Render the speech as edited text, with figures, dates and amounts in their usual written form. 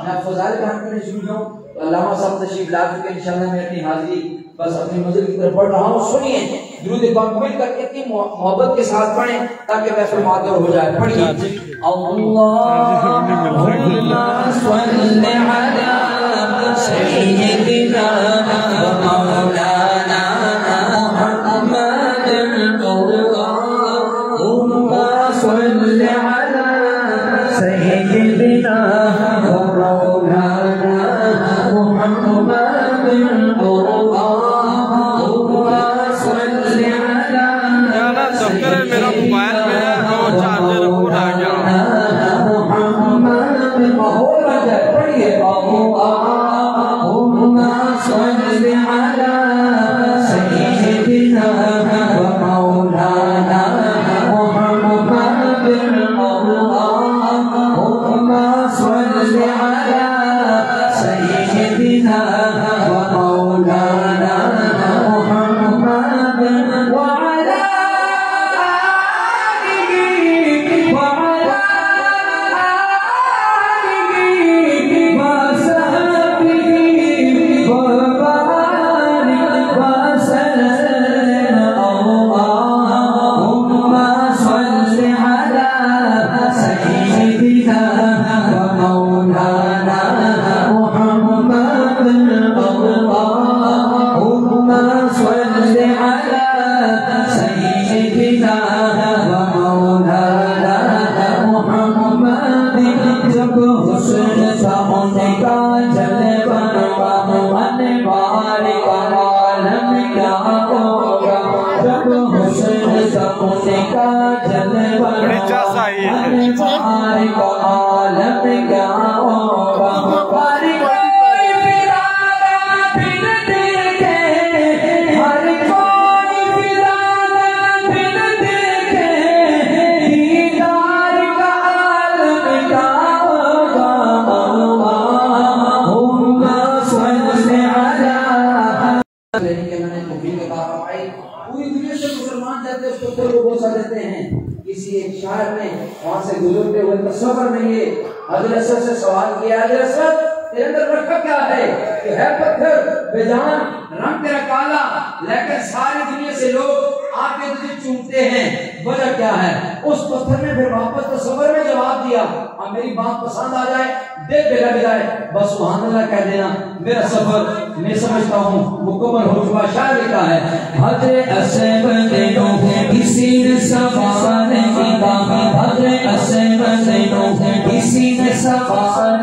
میں فضائل بیان کرنے شروع ہوں تو علامہ صاحب تشریف لا چکے ہیں، انشاءاللہ میں اپنی حاضری بس اپنی منزل کی طرف بڑھ رہا ہوں. سنیے درود پاک مل کر اتنی محبت کے ساتھ پڑھیں تاکہ محفل معطر ہو جائے. پڑھیے اللہم صل علی سیدنا مولانا محمد اللہم صل علی سیدنا مولانا محمد میرا موبائل میں وہ چارجر پورا آ گیا. ماحول بن جائے. پڑھیے اللہم صل علی سیدنا مولانا محمد اللہم صل علی سیدنا مولانا محمد وعلی پوری دنیا سے مسلمان جاتے اس پتھر کو بوسہ دیتے ہیں. کسی ایک شاعر نے وہاں سے گزرتے ہوئے تصور میں یہ حضرت اسد سے سوال کیا، حضرت اسد تیرے اندر رکھا کیا ہے کہ ہے پتھر بے جان، رنگ تیرا کالا، لیکن ساری دنیا سے لوگ آ کے تجھے چومتے ہیں، وجہ کیا ہے؟ اس پتھر نے پھر واپس تصور میں جواب دیا، اب میری بات پسند آ جائے، دل پہ لگ جائے، بس سبحان اللہ کہہ دینا، میرا سفر میں سمجھتا ہوں مکمل ہو چکا. شاعر لکھا ہے حضرت اسد بندوں کسی نے سوال کیا، حضرت اسد بندوں کسی نے سوال